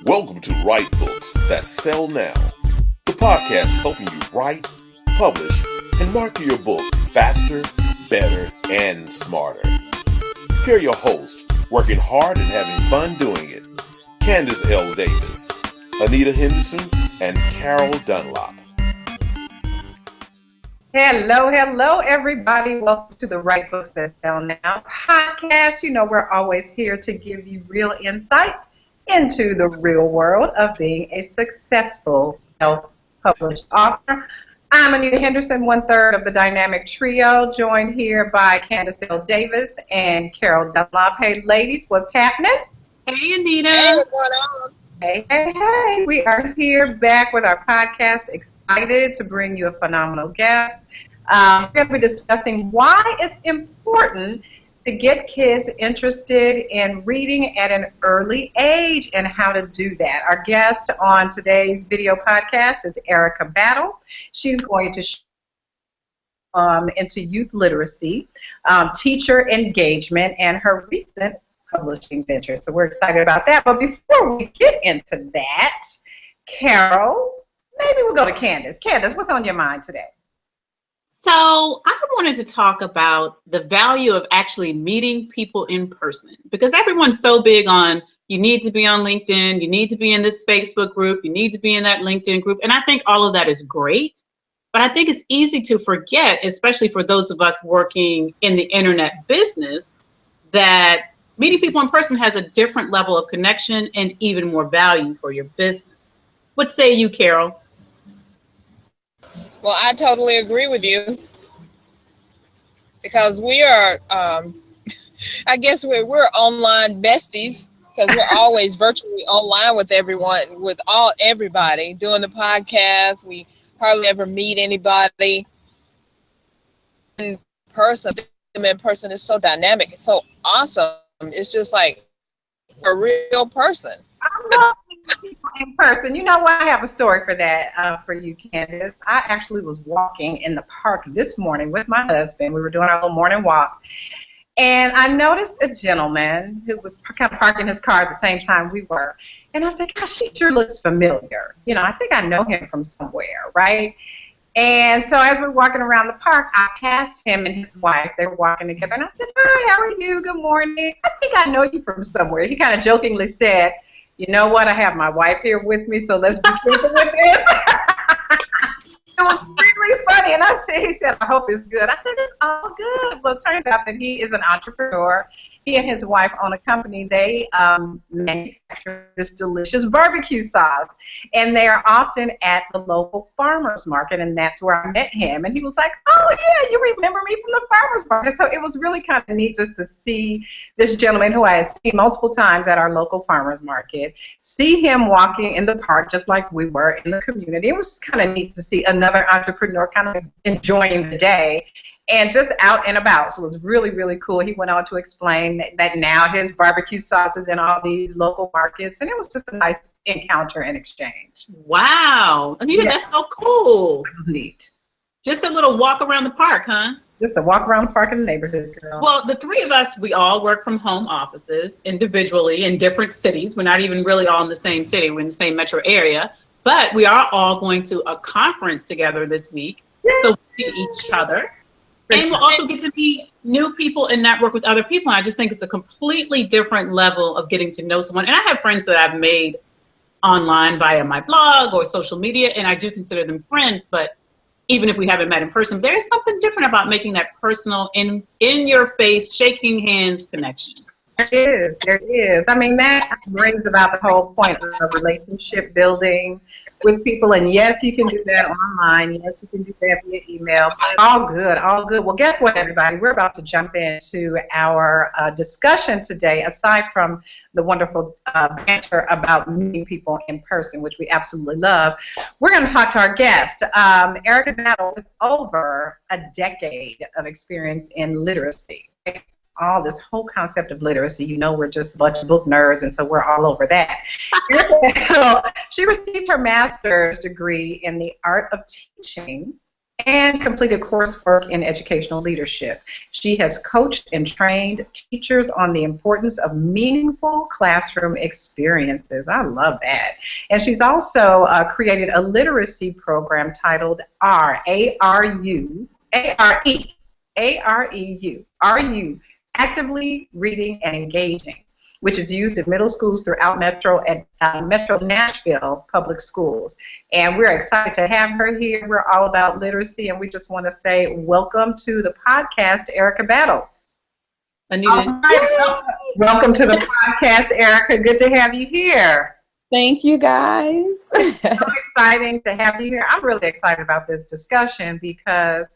Welcome to Write Books That Sell Now, the podcast helping you write, publish, and market your book faster, better, and smarter. Here are your hosts, working hard and having fun doing it, Candace L. Davis, Anita Henderson, and Carol Dunlop. Hello, everybody. Welcome to the Write Books That Sell Now podcast. You know, we're always here to give you real insight into the real world of being a successful self-published author. I'm Anita Henderson, one-third of the dynamic trio, joined here by Candace L. Davis and Carol Dunlop. Hey, ladies, what's happening? Hey, Anita. Hey, what's going on? Hey. We are here back with our podcast, excited to bring you a phenomenal guest. We're going to be discussing why it's important to get kids interested in reading at an early age and how to do that. Our guest on today's video podcast is Erica Battle. She's going to into youth literacy, teacher engagement, and her recent publishing venture. So we're excited about that. But before we get into that, Carol, maybe we'll go to Candace. Candace, what's on your mind today? So I wanted to talk about the value of actually meeting people in person, because everyone's so big on you need to be on LinkedIn, you need to be in this Facebook group, you need to be in that LinkedIn group. And I think all of that is great. But I think it's easy to forget, especially for those of us working in the internet business, that meeting people in person has a different level of connection and even more value for your business. What say you, Carol? Well, I totally agree with you, because we are, I guess we're online besties, because we're always virtually online with everyone, with everybody doing the podcast. We hardly ever meet anybody in person. In person is so dynamic. It's so awesome. It's just like a real person. I love people in person. You know what? I have a story for that for you, Candace. I actually was walking in the park this morning with my husband. We were doing our little morning walk. And I noticed a gentleman who was kind of parking his car at the same time we were. And I said, gosh, he sure looks familiar. You know, I think I know him from somewhere, right? And so as we're walking around the park, I passed him and his wife. They were walking together. And I said, hi, how are you? Good morning. I think I know you from somewhere. He kind of jokingly said, you know what? I have my wife here with me, so let's be careful with this. It was really funny. And he said, I hope it's good. I said, it's all good. Well, it turns out that he is an entrepreneur. He and his wife own a company. They manufacture this delicious barbecue sauce. And they are often at the local farmer's market, and that's where I met him. And he was like, oh, yeah, you remember me from the farmer's market. So it was really kind of neat just to see this gentleman who I had seen multiple times at our local farmer's market, see him walking in the park just like we were in the community. It was kind of neat to see another entrepreneur kind of enjoying the day and just out and about. So it was really, really cool. He went on to explain that now his barbecue sauce is in all these local markets, and it was just a nice encounter and exchange. Wow. Anita, yeah. That's so cool. It was neat. Just a little walk around the park, huh? Just a walk around the park in the neighborhood, girl. Well, the three of us, we all work from home offices individually in different cities. We're not even really all in the same city. We're in the same metro area. But we are all going to a conference together this week. Yay. So we meet each other. And we'll also get to meet new people and network with other people. And I just think it's a completely different level of getting to know someone. And I have friends that I've made online via my blog or social media, and I do consider them friends. But even if we haven't met in person, there's something different about making that personal, in your face, shaking hands connection. There is. I mean, that brings about the whole point of relationship building with people. And yes, you can do that online. Yes, you can do that via email. All good, all good. Well, guess what, everybody? We're about to jump into our discussion today, aside from the wonderful banter about meeting people in person, which we absolutely love. We're going to talk to our guest, Erica Battle, with over a decade of experience in literacy. All this whole concept of literacy, you know, we're just a bunch of book nerds, and so we're all over that. She received her master's degree in the art of teaching and completed coursework in educational leadership. She has coached and trained teachers on the importance of meaningful classroom experiences. I love that. And she's also created a literacy program titled A-R-E-U, A-R-E-U, Actively Reading and Engaging, which is used in middle schools throughout Metro Nashville public schools. And we're excited to have her here. We're all about literacy, and we just want to say welcome to the podcast, Erica Battle. Anita. Welcome to the podcast, Erica. Good to have you here. Thank you, guys. So exciting to have you here. I'm really excited about this discussion because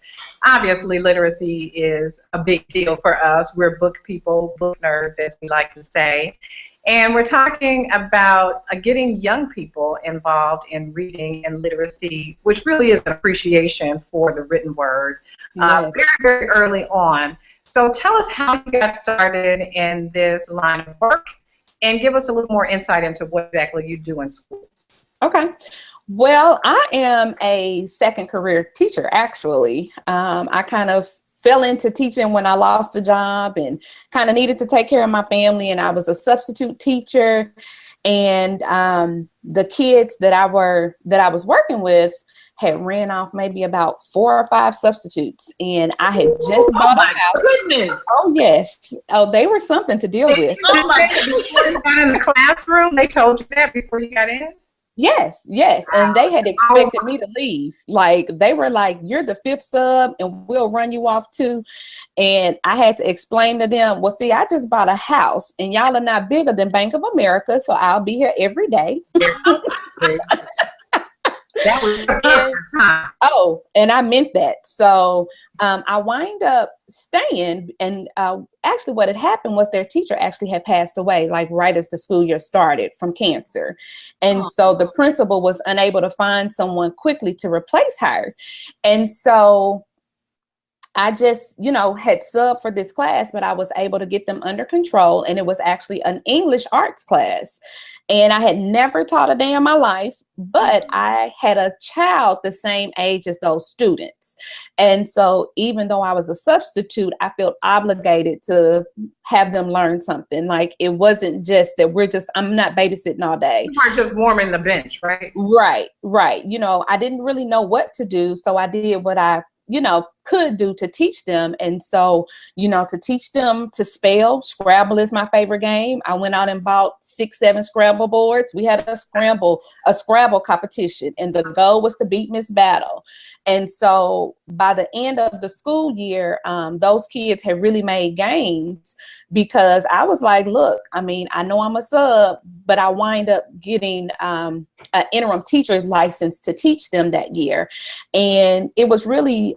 obviously literacy is a big deal for us. We're book people, book nerds, as we like to say. And we're talking about getting young people involved in reading and literacy, which really is an appreciation for the written word Yes. very, very early on. So tell us how you got started in this line of work, and give us a little more insight into what exactly you do in schools. Okay. Well, I am a second career teacher, actually. I kind of fell into teaching when I lost a job and kind of needed to take care of my family, and I was a substitute teacher. And the kids that I was working with had ran off maybe about 4 or 5 substitutes, and I had just bought a house. Goodness. Oh yes. Oh, they were something to deal with. Oh my goodness. Before you got in the classroom, they told you that before you got in? Yes. And they had expected me to leave. Like, they were like, "You're the 5th sub and we'll run you off too." And I had to explain to them, well, see, I just bought a house and y'all are not bigger than Bank of America, so I'll be here every day. That was the purpose, huh? Oh, and I meant that. So I wind up staying, and actually what had happened was their teacher actually had passed away, like right as the school year started, from cancer. And so the principal was unable to find someone quickly to replace her. And so I just, had subbed for this class, but I was able to get them under control, and it was actually an English arts class. And I had never taught a day in my life, but I had a child the same age as those students. And so even though I was a substitute, I felt obligated to have them learn something. Like, it wasn't just that I'm not babysitting all day. You weren't just warming the bench, right? Right. I didn't really know what to do, so I did what I could do to teach them. And so, to teach them to spell. Scrabble is my favorite game. I went out and bought 6, 7 Scrabble boards. We had a Scrabble competition, and the goal was to beat Miss Battle. And so by the end of the school year, those kids had really made gains, because I was like, look, I know I'm a sub, but I wind up getting an interim teacher's license to teach them that year. And it was really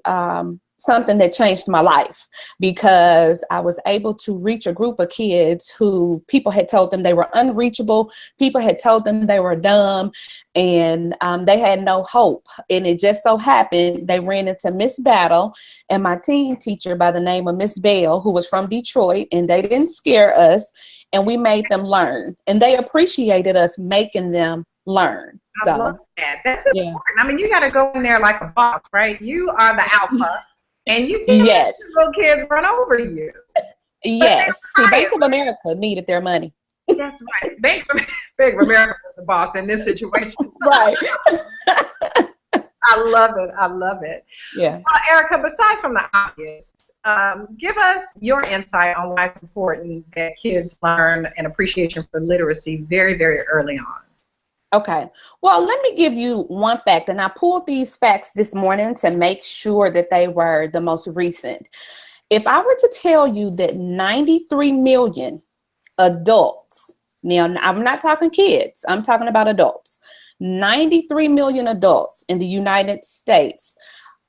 something that changed my life, because I was able to reach a group of kids who people had told them they were unreachable. People had told them they were dumb, and they had no hope. And it just so happened they ran into Miss Battle and my teen teacher by the name of Miss Bell, who was from Detroit, and they didn't scare us, and we made them learn. And they appreciated us making them learn. I love that. That's important. You got to go in there like a boss, right? You are the alpha. And you can't let the little kids run over you. Yes. See, Bank of America needed their money. That's right. Bank of America was the boss in this situation. Right. I love it. Yeah. Erica, besides from the obvious, give us your insight on why it's important that kids learn an appreciation for literacy very, very early on. Okay. Well, let me give you one fact, and I pulled these facts this morning to make sure that they were the most recent. If I were to tell you that 93 million adults, now I'm not talking kids, I'm talking about adults, 93 million adults in the United States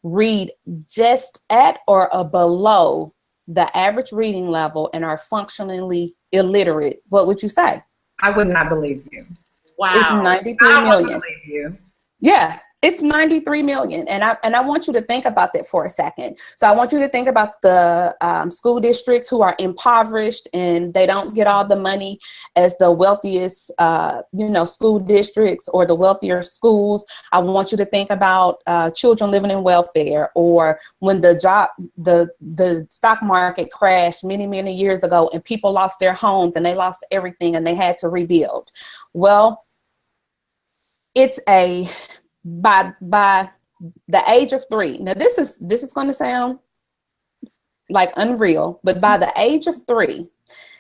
read just at or below the average reading level and are functionally illiterate, what would you say? I would not believe you. Wow. It's 93 million. Believe you. Yeah. It's 93 million. And I want you to think about that for a second. So I want you to think about the school districts who are impoverished and they don't get all the money as the wealthiest, school districts or the wealthier schools. I want you to think about children living in welfare, or when the stock market crashed many, many years ago and people lost their homes and they lost everything and they had to rebuild. Well, it's by the age of 3. Now this is going to sound like unreal, but by the age of 3,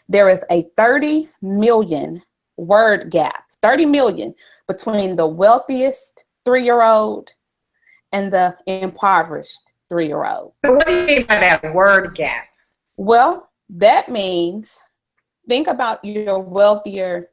there is a 30 million word gap, 30 million between the wealthiest 3-year-old and the impoverished 3-year-old. So what do you mean by that word gap? Well, that means, think about your wealthier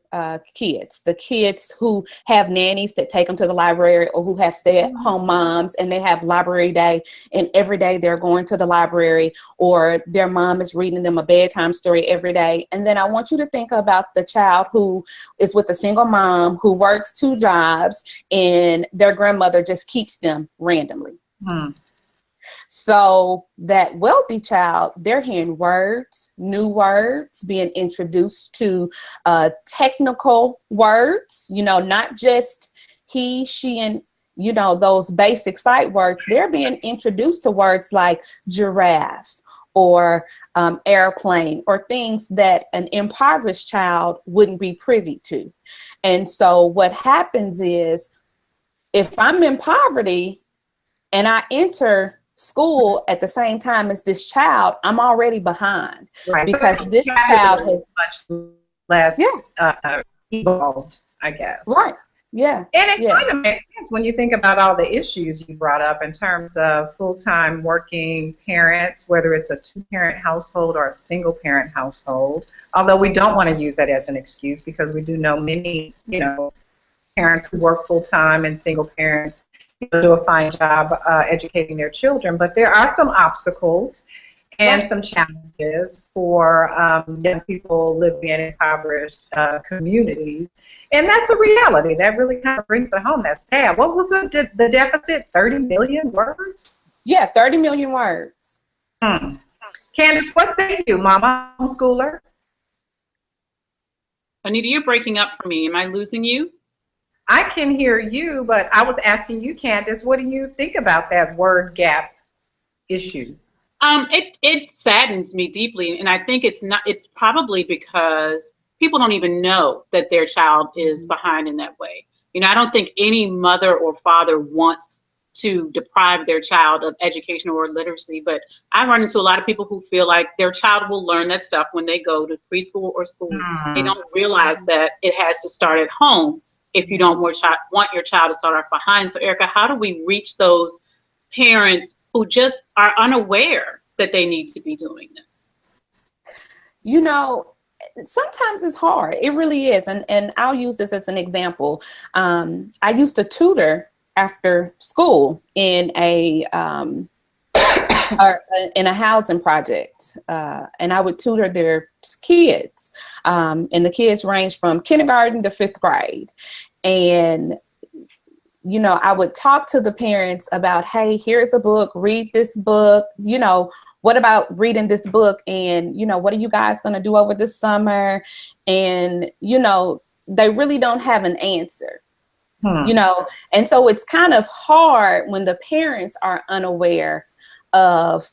kids, the kids who have nannies that take them to the library, or who have stay-at-home moms and they have library day, and every day they're going to the library, or their mom is reading them a bedtime story every day. And then I want you to think about the child who is with a single mom who works 2 jobs and their grandmother just keeps them randomly. So that wealthy child, they're hearing words, new words, being introduced to technical words, not just he, she, and, those basic sight words. They're being introduced to words like giraffe or airplane, or things that an impoverished child wouldn't be privy to. And so what happens is, if I'm in poverty and I enter school at the same time as this child, I'm already behind, right? Because this child has much less evolved, I guess. Right. Yeah. And it kind of makes sense when you think about all the issues you brought up in terms of full-time working parents, whether it's a 2-parent household or a single-parent household. Although we don't want to use that as an excuse, because we do know many, parents who work full-time and single parents do a fine job educating their children, but there are some obstacles and some challenges for young people living in impoverished communities, and that's a reality. That really kind of brings it home. That's sad. What was the deficit? 30 million words? Yeah, 30 million words. Candace, what say you, Mama homeschooler? Anita, you're breaking up for me. Am I losing you? I can hear you, but I was asking you, Candace, what do you think about that word gap issue? It saddens me deeply, and I think it's probably because people don't even know that their child is behind in that way. I don't think any mother or father wants to deprive their child of education or literacy, but I run into a lot of people who feel like their child will learn that stuff when they go to preschool or school. They don't realize that it has to start at home if you don't want your child to start off behind. So, Erica, how do we reach those parents who just are unaware that they need to be doing this? Sometimes it's hard. It really is. And I'll use this as an example. I used to tutor after school in a housing project, and I would tutor their kids, and the kids ranged from kindergarten to 5th grade. And I would talk to the parents about, hey, here's a book, read this book, what about reading this book, and what are you guys going to do over this summer? And they really don't have an answer. And so it's kind of hard when the parents are unaware of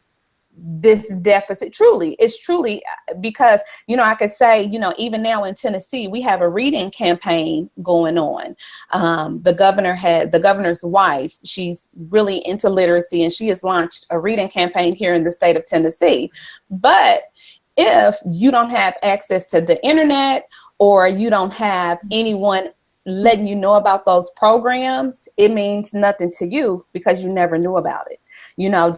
this deficit. It's truly because, I could say, even now in Tennessee, we have a reading campaign going on. The governor's wife, she's really into literacy, and she has launched a reading campaign here in the state of Tennessee. But if you don't have access to the internet, or you don't have anyone letting you know about those programs, it means nothing to you because you never knew about it.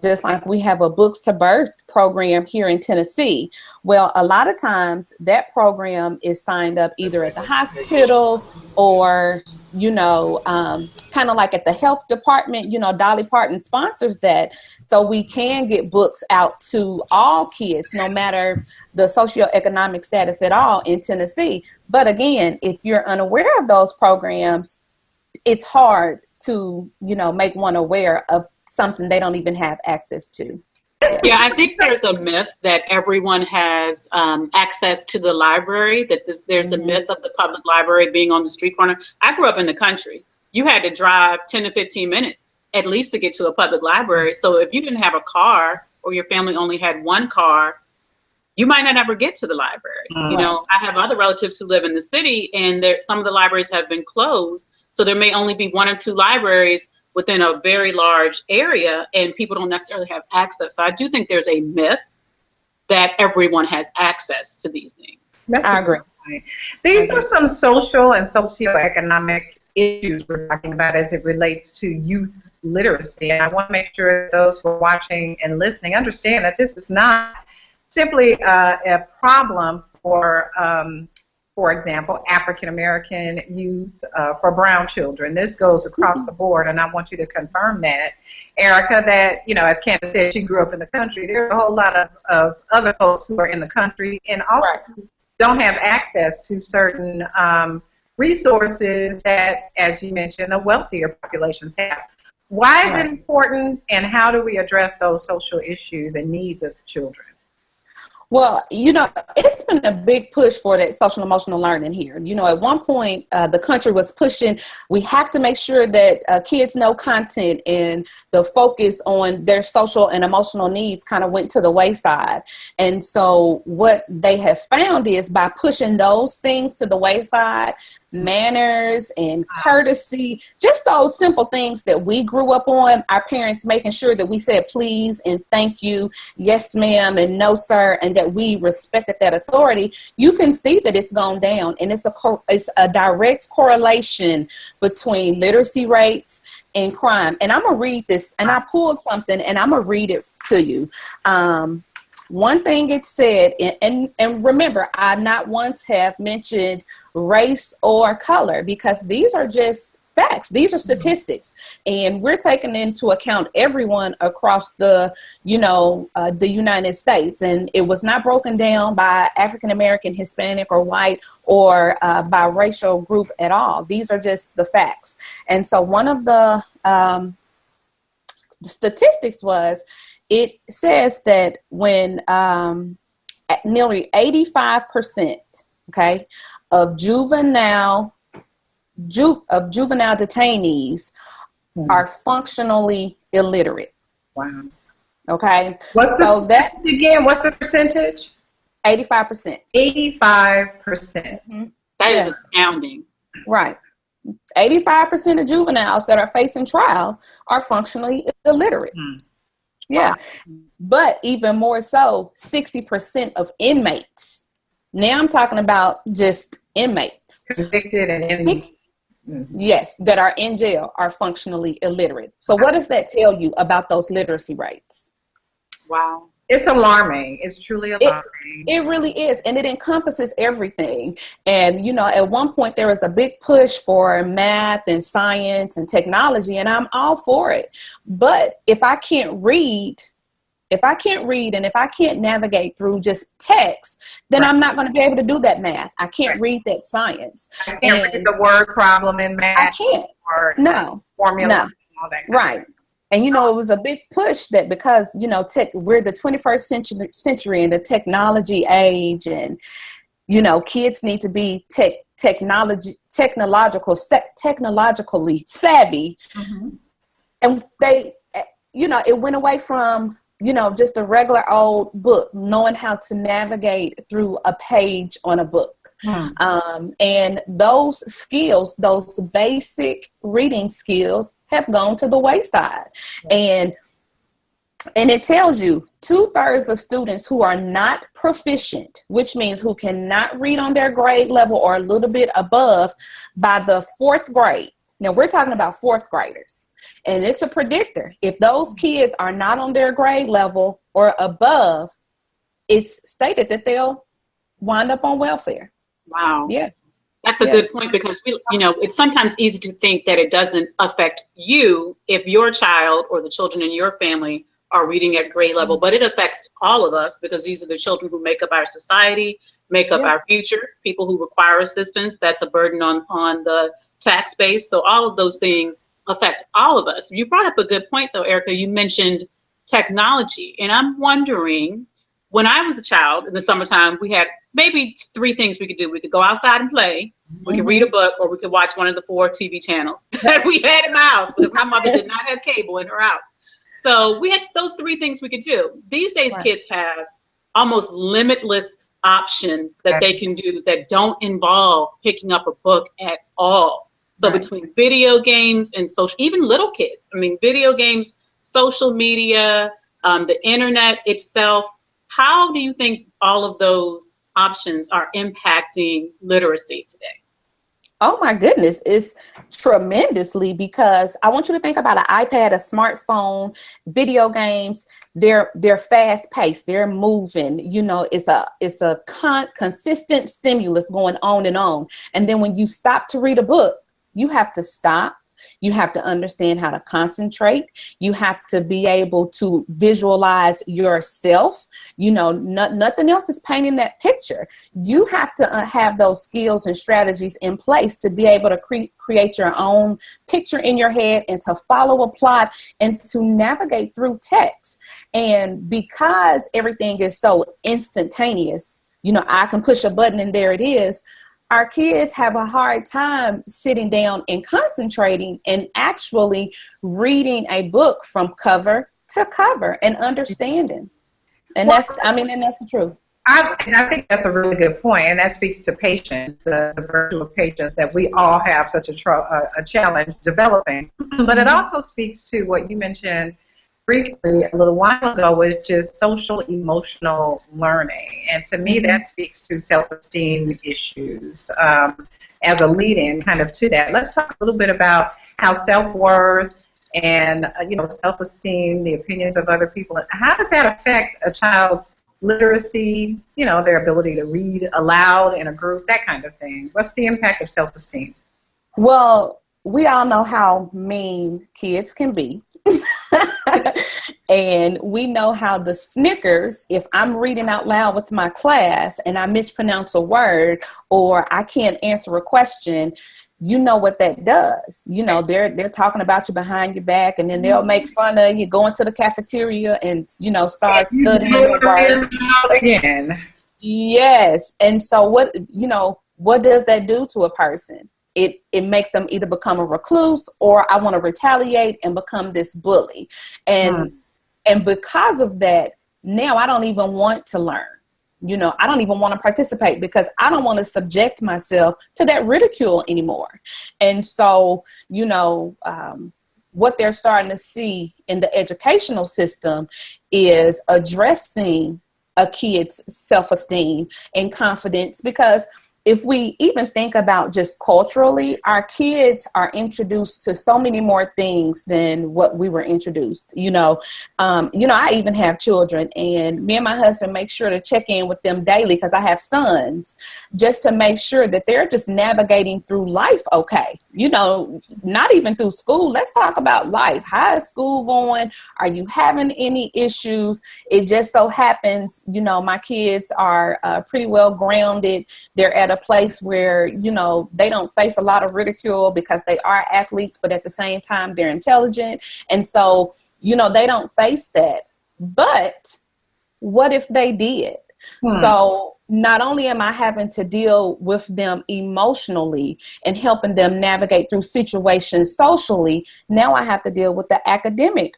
Just like we have a Books to Birth program here in Tennessee. Well, a lot of times that program is signed up either at the hospital or, kind of like at the health department. Dolly Parton sponsors that. So we can get books out to all kids, no matter the socioeconomic status at all in Tennessee. But again, if you're unaware of those programs, it's hard to, you know, make one aware of something they don't even have access to. Yeah, I think there's a myth that everyone has access to the library, that there's a myth of the public library being on the street corner. I grew up in the country. You had to drive 10 to 15 minutes at least to get to a public library. So if you didn't have a car, or your family only had one car, you might not ever get to the library. You know, I have other relatives who live in the city, and some of the libraries have been closed. So there may only be 1 or 2 libraries within a very large area, and people don't necessarily have access. So I do think there's a myth that everyone has access to these things. I agree. These are some social and socioeconomic issues we're talking about as it relates to youth literacy. And I want to make sure that those who are watching and listening understand that this is not simply a problem for example, African-American youth, for brown children. This goes across the board, and I want you to confirm that, Erica, that, you know, as Candace said, she grew up in the country. There are a whole lot of other folks who are in the country and also don't have access to certain resources that, as you mentioned, the wealthier populations have. Why is it important, and how do we address those social issues and needs of children? Well, you know, it's been a big push for that social emotional learning here. You know, at one point, the country was pushing, we have to make sure that kids know content, and the focus on their social and emotional needs kind of went to the wayside. And so what they have found is by pushing those things to the wayside, manners and courtesy, just those simple things that we grew up on, our parents making sure that we said please and thank you, yes ma'am and no sir, and that we respected that authority, you can see that it's gone down. And it's a direct correlation between literacy rates and crime. And I'm gonna read this, and I pulled something and I'm gonna read it to you. One thing it said, and remember, I not once have mentioned race or color, because these are just facts. These are statistics, and we're taking into account everyone across the, you know, the United States. And it was not broken down by African American, Hispanic, or white, or by racial group at all. These are just the facts. And so one of the statistics was, it says that when nearly 85%, okay, of juvenile detainees are functionally illiterate. Wow. Okay. What's the percentage? 85%. 85%. That is astounding. Right. 85% of juveniles that are facing trial are functionally illiterate. Yeah. But even more so, 60% of inmates. Now I'm talking about just inmates. Convicted and yes, that are in jail are functionally illiterate. So what does that tell you about those literacy rates? Wow. It's alarming. It's truly alarming. It really is. And it encompasses everything. And, you know, at one point there was a big push for math and science and technology, and I'm all for it. But if I can't read, and if I can't navigate through just text, then I'm not going to be able to do that math. I can't read that science. I can't read the word problem in math. I can't. No. Formula. No. And all that right. And, you know, it was a big push that because, you know, we're the 21st century in the technology age, and, you know, kids need to be technologically savvy. And they, you know, it went away from, you know, just a regular old book, knowing how to navigate through a page on a book. And those skills, those basic reading skills, have gone to the wayside. And it tells you 2/3 of students who are not proficient, which means who cannot read on their grade level or a little bit above, by the 4th grade. Now we're talking about 4th graders. And it's a predictor. If those kids are not on their grade level or above, it's stated that they'll wind up on welfare. Wow. Yeah. That's a good point, because it's sometimes easy to think that it doesn't affect you if your child or the children in your family are reading at grade level, but it affects all of us, because these are the children who make up our society, make up our future, people who require assistance. That's a burden on the tax base. So all of those things affect all of us. You brought up a good point, though, Erica. You mentioned technology. And I'm wondering, when I was a child in the summertime, we had maybe 3 things we could do. We could go outside and play, we could read a book, or we could watch one of the 4 TV channels that we had in my house, because my mother did not have cable in her house. So we had those 3 things we could do. These days, kids have almost limitless options that they can do that don't involve picking up a book at all. So between video games and social, even little kids, I mean, video games, social media, the internet itself, how do you think all of those options are impacting literacy today? Oh my goodness, it's tremendously, because I want you to think about an iPad, a smartphone, video games. They're fast paced. They're moving. You know, it's a consistent stimulus going on and on. And then when you stop to read a book, you have to stop. You have to understand how to concentrate. You have to be able to visualize yourself. You know, nothing else is painting that picture. You have to have those skills and strategies in place to be able to create your own picture in your head, and to follow a plot, and to navigate through text. And because everything is so instantaneous, you know, I can push a button and there it is. Our kids have a hard time sitting down and concentrating and actually reading a book from cover to cover and understanding. And that's the truth. I think that's a really good point, and that speaks to patience, the virtue of patience that we all have such a challenge developing. But it also speaks to what you mentioned briefly a little while ago, which is social emotional learning. And to me, that speaks to self-esteem issues as a lead-in kind of to that. Let's talk a little bit about how self-worth and, self-esteem, the opinions of other people, how does that affect a child's literacy, their ability to read aloud in a group, that kind of thing? What's the impact of self-esteem? Well, we all know how mean kids can be. And we know how the snickers, if I'm reading out loud with my class and I mispronounce a word or I can't answer a question, you know what that does. You know, they're talking about you behind your back, and then they'll make fun of you, go into the cafeteria and, start studying your word again. Yes. And so what does that do to a person? It makes them either become a recluse, or I want to retaliate and become this bully. And because of that, now I don't even want to learn. I don't even want to participate because I don't want to subject myself to that ridicule anymore. And so, what they're starting to see in the educational system is addressing a kid's self-esteem and confidence, because if we even think about just culturally, our kids are introduced to so many more things than what we were introduced. I even have children, and me and my husband make sure to check in with them daily because I have sons, just to make sure that they're just navigating through life okay. Not even through school. Let's talk about life. How is school going? Are you having any issues? It just so happens, my kids are pretty well grounded. They're at a place where, they don't face a lot of ridicule because they are athletes, but at the same time, they're intelligent. And so, they don't face that. But what if they did? So not only am I having to deal with them emotionally and helping them navigate through situations socially, now I have to deal with the academic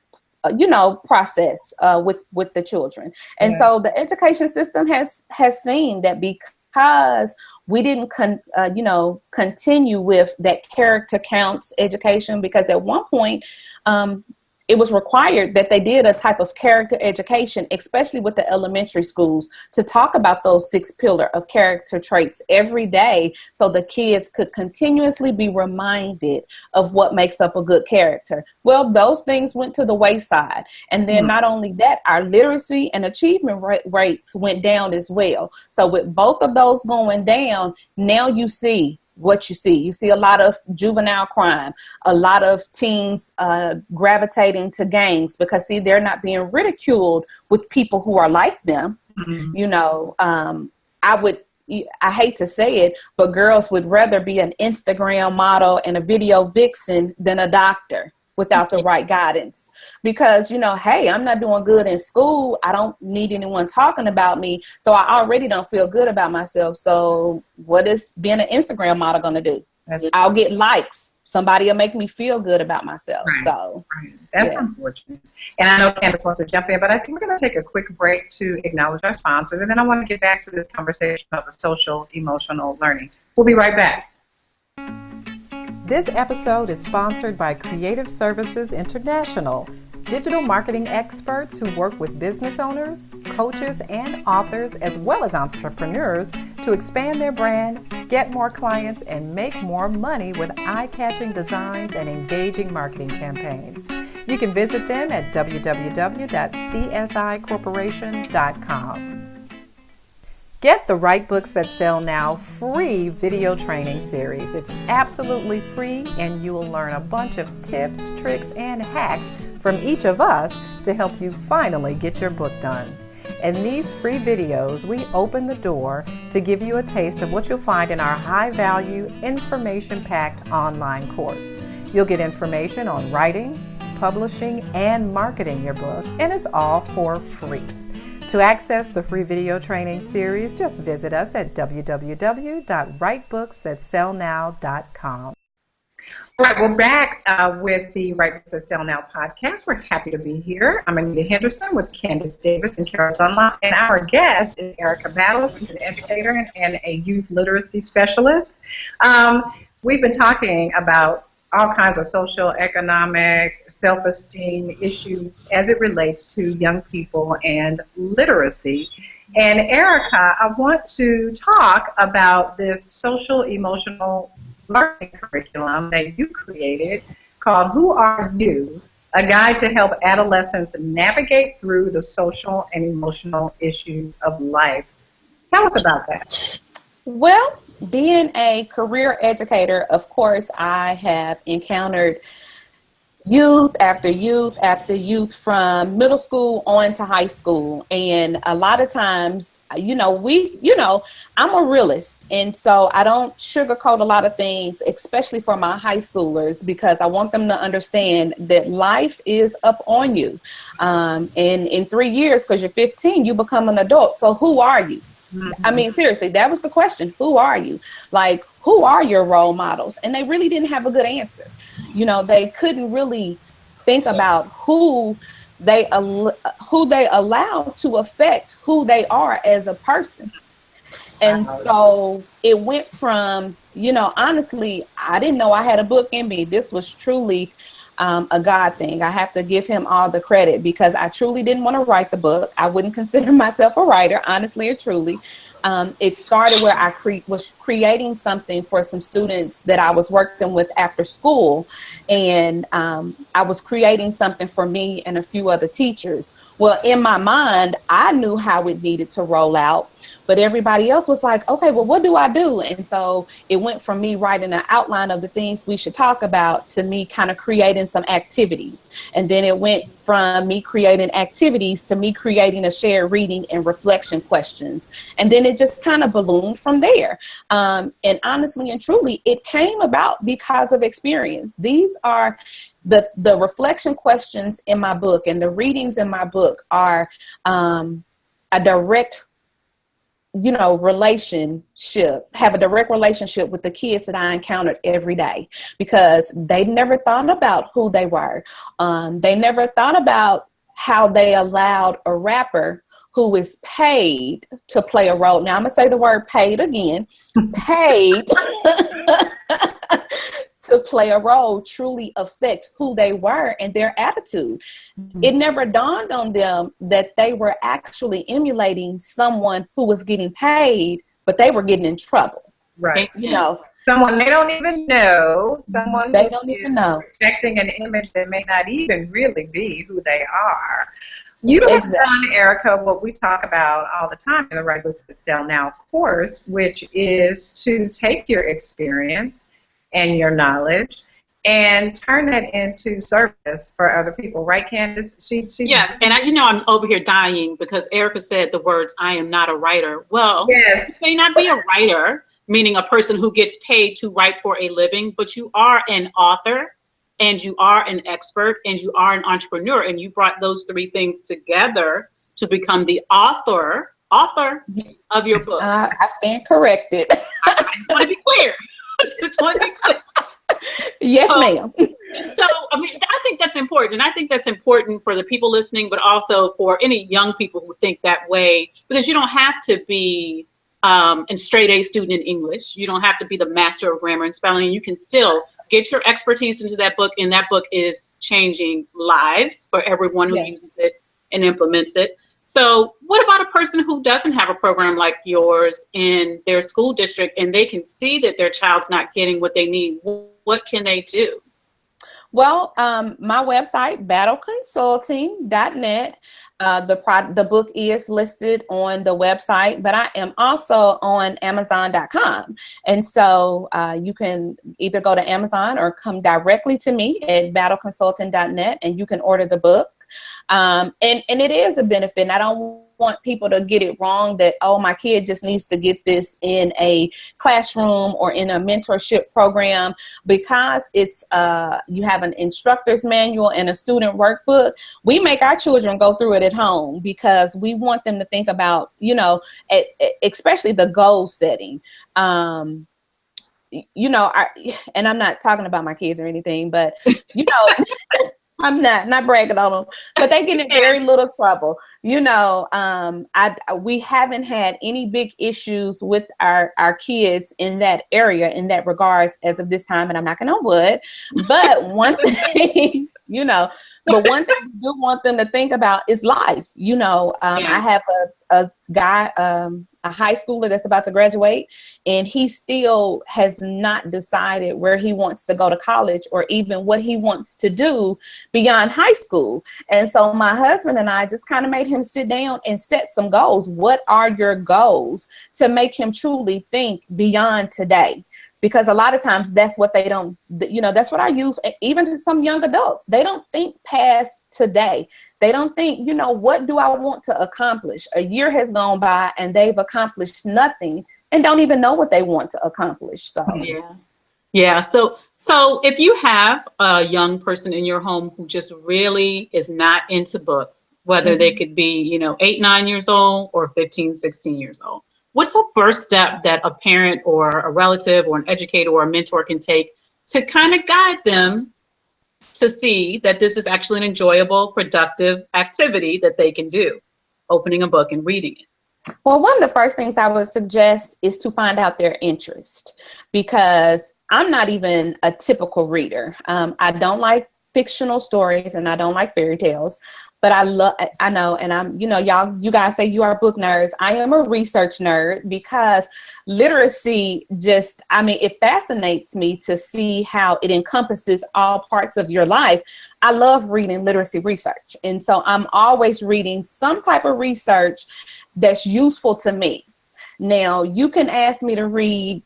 process with the children. And so the education system has seen that because we didn't continue with that character counts education, because at one point it was required that they did a type of character education, especially with the elementary schools, to talk about those 6 pillars of character traits every day, so the kids could continuously be reminded of what makes up a good character. Well, those things went to the wayside. And then not only that, our literacy and achievement rates went down as well. So with both of those going down, now you see what you see. You see a lot of juvenile crime, a lot of teens gravitating to gangs because, they're not being ridiculed with people who are like them. I would, I hate to say it, but girls would rather be an Instagram model and a video vixen than a doctor without the right guidance. Because, you know, hey, I'm not doing good in school. I don't need anyone talking about me. So I already don't feel good about myself. So what is being an Instagram model going to do? I'll get likes. Somebody will make me feel good about myself. Right. So That's unfortunate. And I know Candace wants to jump in, but I think we're going to take a quick break to acknowledge our sponsors, and then I want to get back to this conversation about the social emotional learning. We'll be right back. This episode is sponsored by Creative Services International, digital marketing experts who work with business owners, coaches, and authors, as well as entrepreneurs, to expand their brand, get more clients, and make more money with eye-catching designs and engaging marketing campaigns. You can visit them at www.csicorporation.com. Get the Write Books That Sell Now free video training series. It's absolutely free, and you will learn a bunch of tips, tricks, and hacks from each of us to help you finally get your book done. In these free videos, we open the door to give you a taste of what you'll find in our high-value, information-packed online course. You'll get information on writing, publishing, and marketing your book, and it's all for free. To access the free video training series, just visit us at www.writebooksthatsellnow.com. All right, we're back with the Write Books That Sell Now podcast. We're happy to be here. I'm Anita Henderson with Candace Davis and Carol Dunlop, and our guest is Erica Battles, who's an educator and a youth literacy specialist. We've been talking about all kinds of social, economic, self-esteem issues as it relates to young people and literacy. And Erica, I want to talk about this social emotional learning curriculum that you created called Who Are You? A Guide to Help Adolescents Navigate Through the Social and Emotional Issues of Life. Tell us about that. Well, being a career educator, of course, I have encountered youth after youth after youth from middle school on to high school. And a lot of times, I'm a realist. And so I don't sugarcoat a lot of things, especially for my high schoolers, because I want them to understand that life is up on you. And in 3 years, because you're 15, you become an adult. So who are you? I mean, seriously, that was the question. Who are you? Like, who are your role models? And they really didn't have a good answer. You know, they couldn't really think about who they allow to affect who they are as a person. And so it went from, honestly, I didn't know I had a book in me. This was truly a God thing. I have to give him all the credit, because I truly didn't want to write the book. I wouldn't consider myself a writer, honestly or truly. It started where I was creating something for some students that I was working with after school. And I was creating something for me and a few other teachers. Well, in my mind, I knew how it needed to roll out, but everybody else was like, okay, well, what do I do? And so it went from me writing an outline of the things we should talk about to me kind of creating some activities. And then it went from me creating activities to me creating a shared reading and reflection questions. And then it just kind of ballooned from there. And honestly and truly, it came about because of experience. These are the reflection questions in my book, and the readings in my book are a direct have a direct relationship with the kids that I encountered every day, because they never thought about who they were. They never thought about how they allowed a rapper who is paid to play a role. Now I'm gonna say the word paid again, paid to play a role truly affect who they were and their attitude. It never dawned on them that they were actually emulating someone who was getting paid, but they were getting in trouble. Right. Someone they don't even know, someone they don't even know, projecting an image that may not even really be who they are. You have done, Erica, what we talk about all the time in the Write Books That Sell Now course, which is to take your experience and your knowledge and turn that into service for other people, right, Candace? Yes, and I'm over here dying because Erica said the words, "I am not a writer." Well, yes. you may not be a writer, meaning a person who gets paid to write for a living, but you are an author, and you are an expert, and you are an entrepreneur, and you brought those three things together to become the author of your book. I stand corrected. I just want to be clear. Yes, ma'am. So, I mean, I think that's important. And I think that's important for the people listening, but also for any young people who think that way, because you don't have to be a straight A student in English. You don't have to be the master of grammar and spelling. You can still get your expertise into that book. And that book is changing lives for everyone who uses it and implements it. So what about a person who doesn't have a program like yours in their school district and they can see that their child's not getting what they need? What can they do? Well, my website, battleconsulting.net. The book is listed on the website, but I am also on Amazon.com. And so you can either go to Amazon or come directly to me at battleconsulting.net and you can order the book. And it is a benefit. And I don't want people to get it wrong that, oh, my kid just needs to get this in a classroom or in a mentorship program, because it's you have an instructor's manual and a student workbook. We make our children go through it at home because we want them to think about, especially the goal setting. And I'm not talking about my kids or anything, but I'm not bragging on them, but they get in very little trouble. We haven't had any big issues with our kids in that area, in that regards, as of this time, and I'm knocking on wood. But one thing, but one thing we do want them to think about is life. I have a guy, a high schooler that's about to graduate, and he still has not decided where he wants to go to college or even what he wants to do beyond high school. And so my husband and I just kind of made him sit down and set some goals. What are your goals, to make him truly think beyond today? Because a lot of times that's what they don't, that's what I use, even to some young adults. They don't think past today. They don't think, what do I want to accomplish? A year has gone by and they've accomplished nothing and don't even know what they want to accomplish. So yeah. So if you have a young person in your home who just really is not into books, whether they could be, 8, 9 years old or 15, 16 years old, what's the first step that a parent or a relative or an educator or a mentor can take to kind of guide them to see that this is actually an enjoyable, productive activity that they can do, opening a book and reading it? Well, one of the first things I would suggest is to find out their interest, because I'm not even a typical reader. I don't like fictional stories and I don't like fairy tales, but I know, and I'm, you guys say you are book nerds. I am a research nerd, because literacy it fascinates me to see how it encompasses all parts of your life. I love reading literacy research. And so I'm always reading some type of research that's useful to me. Now, you can ask me to read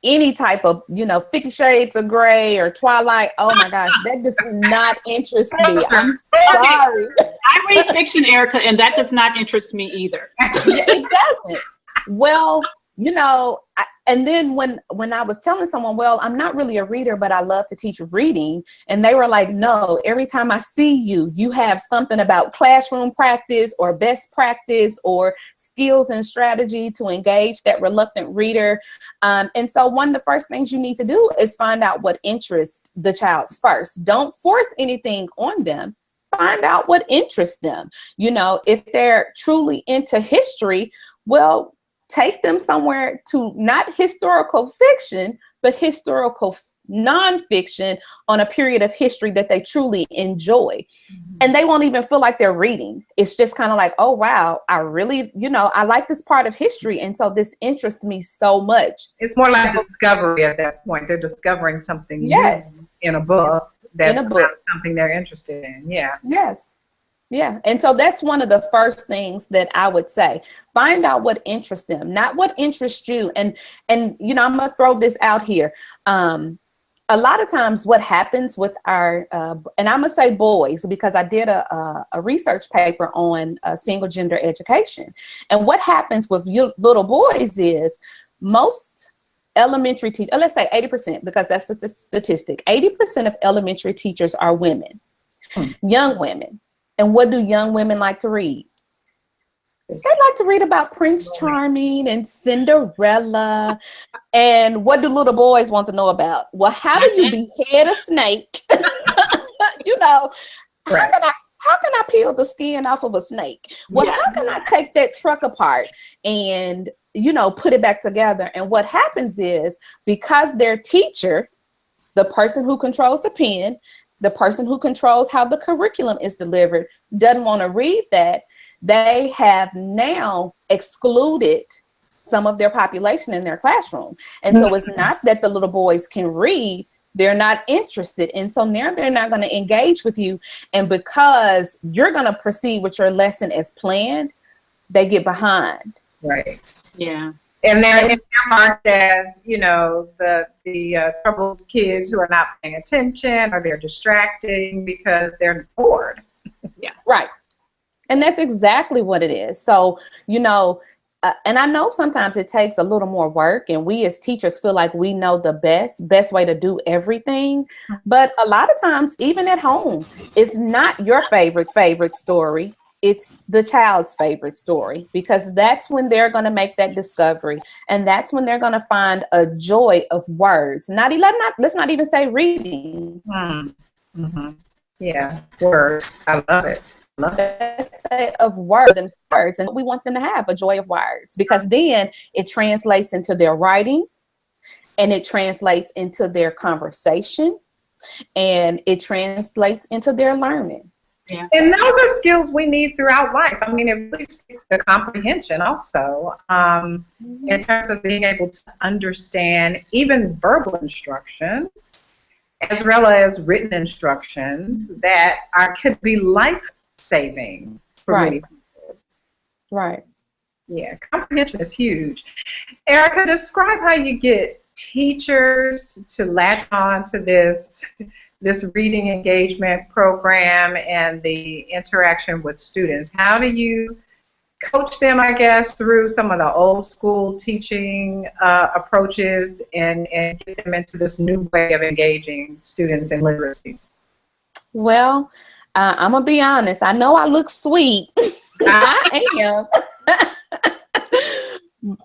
any type of, 50 Shades of Grey or Twilight. Oh my gosh, that does not interest me. I'm sorry. I read fiction, Erica, and that does not interest me either. It doesn't. Well, and then when I was telling someone, well, I'm not really a reader, but I love to teach reading. And they were like, no, every time I see you, you have something about classroom practice or best practice or skills and strategy to engage that reluctant reader. And so one of the first things you need to do is find out what interests the child first. Don't force anything on them. Find out what interests them. If they're truly into history, well, take them somewhere to not historical fiction, but historical nonfiction on a period of history that they truly enjoy. Mm-hmm. And they won't even feel like they're reading. It's just kind of like, oh, wow, I really, I like this part of history. And so this interests me so much. It's more like discovery at that point. They're discovering something new in a book. That's something they're interested in. Yeah. Yes. Yeah. And so that's one of the first things that I would say. Find out what interests them, not what interests you. And I'm going to throw this out here. a lot of times what happens with our, and I'm going to say boys, because I did a research paper on single gender education. And what happens with little boys is most elementary teachers, let's say 80%, because that's the statistic, 80% of elementary teachers are women, young women. And what do young women like to read? They like to read about Prince Charming and Cinderella. And what do little boys want to know about? Well, how do you behead a snake? You know, how can I peel the skin off of a snake? Well, how can I take that truck apart and, you know, put it back together? And what happens is, because their teacher, the person who controls the pen, the person who controls how the curriculum is delivered, doesn't want to read that, they have now excluded some of their population in their classroom. And so it's not that the little boys can read, they're not interested. And so now they're not going to engage with you. And because you're going to proceed with your lesson as planned, they get behind. Right. Yeah. And they're marked as, you know, the troubled kids who are not paying attention, or they're distracting because they're bored. Yeah. Right. And that's exactly what it is. So, you know, and I know sometimes it takes a little more work, and we as teachers feel like we know the best way to do everything. But a lot of times, even at home, it's not your favorite story. It's the child's favorite story, because that's when they're going to make that discovery. And that's when they're going to find a joy of words. Let's not even say reading. Mm-hmm. Yeah, words. I love it. Let's say of words, and we want them to have a joy of words, because then it translates into their writing, and it translates into their conversation, and it translates into their learning. Yeah. And those are skills we need throughout life. I mean, it really speaks to comprehension also, in terms of being able to understand even verbal instructions as well as written instructions that could be life-saving for many people. Right. Yeah, comprehension is huge. Erica, describe how you get teachers to latch on to this reading engagement program and the interaction with students. How do you coach them, I guess, through some of the old school teaching approaches and get them into this new way of engaging students in literacy? Well, I'm going to be honest. I know I look sweet. I am.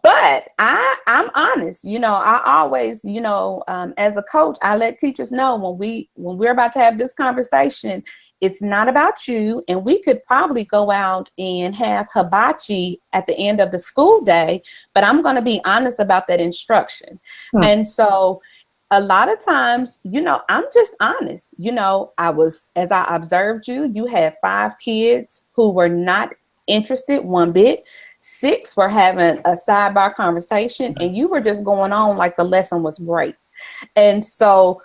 But I'm honest. You know, I always, you know, as a coach, I let teachers know when we're about to have this conversation, it's not about you. And we could probably go out and have hibachi at the end of the school day, but I'm going to be honest about that instruction. And so a lot of times, you know, I'm just honest. You know, as I observed you had 5 kids who were not interested one bit. 6 were having a sidebar conversation, and you were just going on like the lesson was great. And so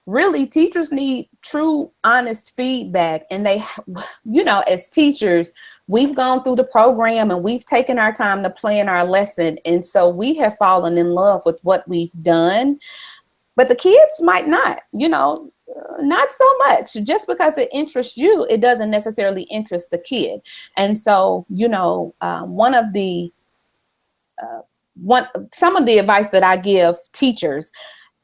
really, teachers need true, honest feedback. And they, you know, as teachers, we've gone through the program and we've taken our time to plan our lesson. And so we have fallen in love with what we've done. But the kids might not, you know, not so much. Just because it interests you, it doesn't necessarily interest the kid. And so, you know, some of the advice that I give teachers: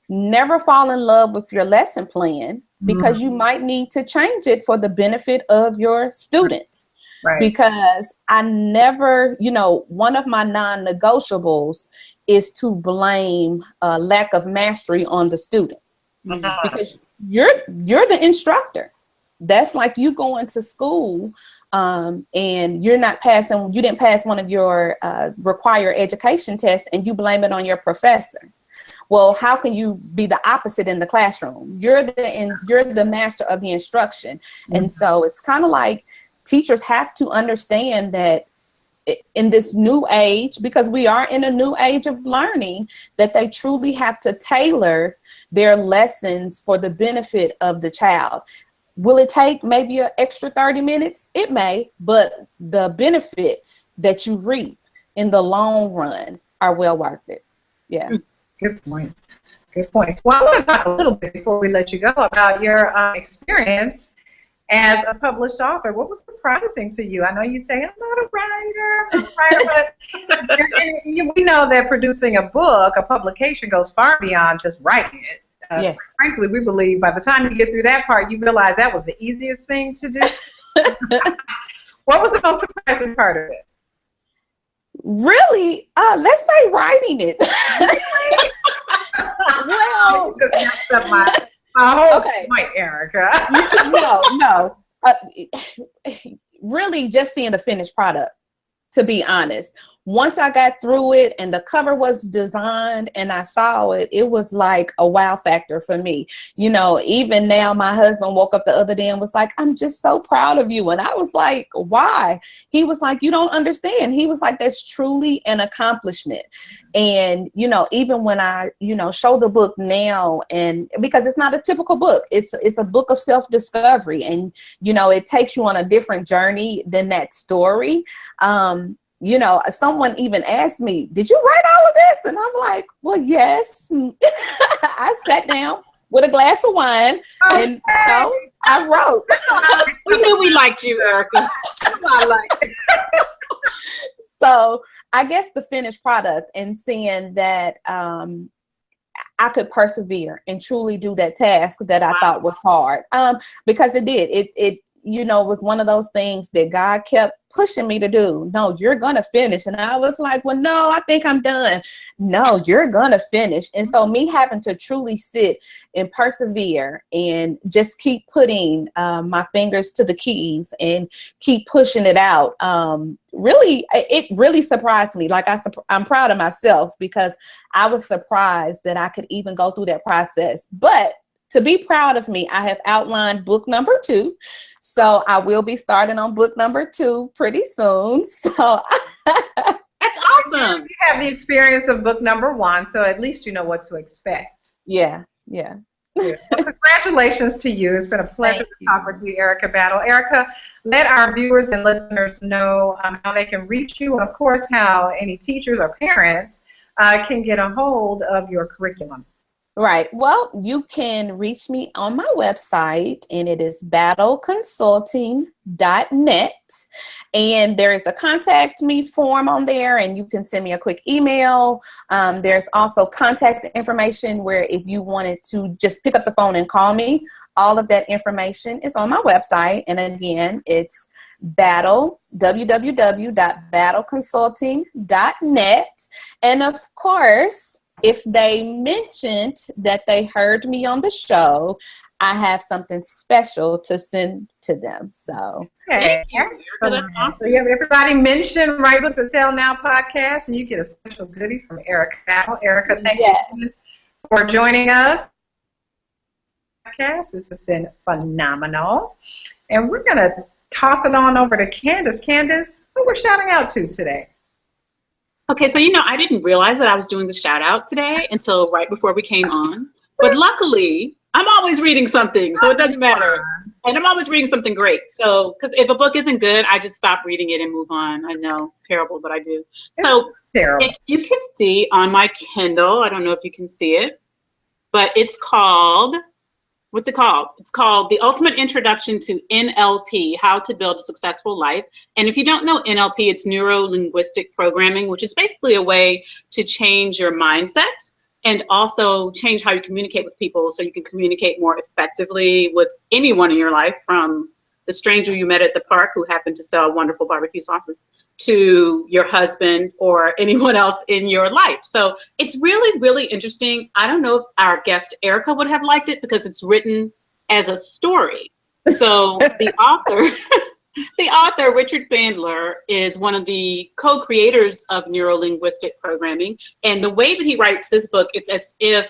never fall in love with your lesson plan, because you might need to change it for the benefit of your students. Right. Because I never, you know, one of my non-negotiables is to blame lack of mastery on the student. Because you're the instructor. That's like you going to school and you didn't pass one of your required education tests, and you blame it on your professor. Well, how can you be the opposite in the classroom? You're the master of the instruction. And so it's kind of like teachers have to understand that in this new age, because we are in a new age of learning, that they truly have to tailor their lessons for the benefit of the child. Will it take maybe an extra 30 minutes? It may, but the benefits that you reap in the long run are well worth it. Yeah. Good point. Good points. Well, I want to talk a little bit before we let you go about your experience as a published author. What was surprising to you? I know you say, I'm not a writer, but we know that producing a book, a publication, goes far beyond just writing it. Yes. Frankly, we believe by the time you get through that part, you realize that was the easiest thing to do. What was the most surprising part of it? Really? Let's say writing it. Well, you just messed up my whole point, Erica. No. Really just seeing the finished product, to be honest. Once I got through it and the cover was designed and I saw it, it was like a wow factor for me. You know, even now my husband woke up the other day and was like, I'm just so proud of you. And I was like, why? He was like, you don't understand. He was like, that's truly an accomplishment. And, you know, even when I, you know, show the book now, and because it's not a typical book, it's a book of self-discovery, and, you know, it takes you on a different journey than that story. You know, someone even asked me, did you write all of this? And I'm like, well, yes. I sat down with a glass of wine and, you know, I wrote. We knew we liked you, Erica. I like it. So I guess the finished product and seeing that I could persevere and truly do that task that I thought was hard, because it did. It you know, was one of those things that God kept pushing me to do. No, you're going to finish. And I was like, well, no, I think I'm done. No, you're going to finish. And so me having to truly sit and persevere and just keep putting my fingers to the keys and keep pushing it out. It really surprised me. Like I'm proud of myself because I was surprised that I could even go through that process. But to be proud of me, I have outlined book number 2. So I will be starting on book number 2 pretty soon. So that's awesome. You have the experience of book number 1, so at least you know what to expect. Yeah. Well, congratulations to you. It's been a pleasure to talk with you, Erica Battle. Erica, let our viewers and listeners know how they can reach you, and of course how any teachers or parents can get a hold of your curriculum. Right. Well, you can reach me on my website, and it is battleconsulting.net. And there is a contact me form on there, and you can send me a quick email. There's also contact information where if you wanted to just pick up the phone and call me, all of that information is on my website. And again, it's www.battleconsulting.net. And of course, if they mentioned that they heard me on the show, I have something special to send to them. So, okay. Thank you, Erica. That's awesome. So you have everybody mention Write Books That Sell Now podcast, and you get a special goodie from Erica Battle. Erica, thank you for joining us. This has been phenomenal. And we're going to toss it on over to Candace. Candace, who we're shouting out to today? Okay, so I didn't realize that I was doing the shout out today until right before we came on. But luckily, I'm always reading something, so it doesn't matter. And I'm always reading something great. So, because if a book isn't good, I just stop reading it and move on. I know it's terrible, but I do. So, if you can see on my Kindle, I don't know if you can see it, but it's called, what's it called? It's called The Ultimate Introduction to NLP, How to Build a Successful Life. And if you don't know NLP, it's neuro-linguistic programming, which is basically a way to change your mindset and also change how you communicate with people so you can communicate more effectively with anyone in your life, from the stranger you met at the park who happened to sell wonderful barbecue sauces to your husband or anyone else in your life. So it's really, really interesting. I don't know if our guest Erica would have liked it because it's written as a story. So the author, Richard Bandler, is one of the co-creators of neuro-linguistic programming. And the way that he writes this book, it's as if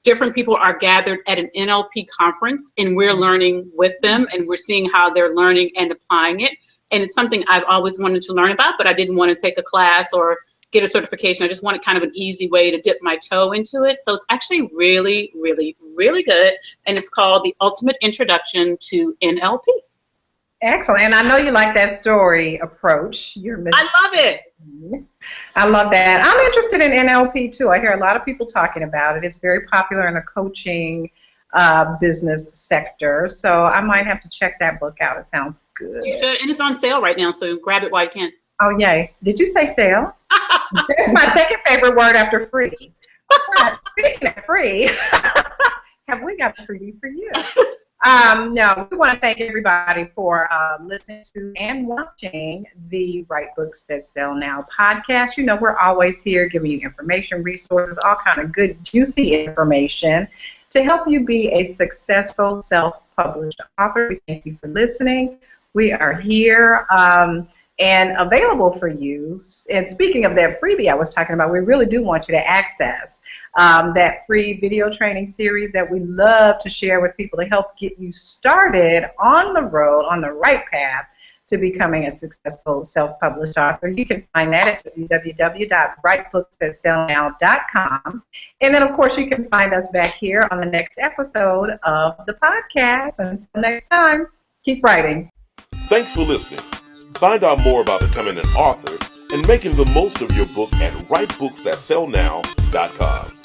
different people are gathered at an NLP conference and we're learning with them and we're seeing how they're learning and applying it. And it's something I've always wanted to learn about, but I didn't want to take a class or get a certification. I just wanted kind of an easy way to dip my toe into it. So it's actually really, really, really good. And it's called The Ultimate Introduction to NLP. Excellent. And I know you like that story approach. I love it. I love that. I'm interested in NLP too. I hear a lot of people talking about it. It's very popular in the coaching business sector. So I might have to check that book out. It sounds good. You should. And it's on sale right now, so grab it while you can. Oh, yay. Did you say sale? It's my second favorite word after free. Speaking of free, have we got a freebie for you? No, we want to thank everybody for listening to and watching the Write Books That Sell Now podcast. You know, we're always here giving you information, resources, all kind of good, juicy information to help you be a successful self-published author. We thank you for listening. We are here and available for you. And speaking of that freebie I was talking about, we really do want you to access that free video training series that we love to share with people to help get you started on the road, on the right path to becoming a successful self-published author. You can find that at www.writebooksthatsellnow.com. And then, of course, you can find us back here on the next episode of the podcast. Until next time, keep writing. Thanks for listening. Find out more about becoming an author and making the most of your book at writebooksthatsellnow.com.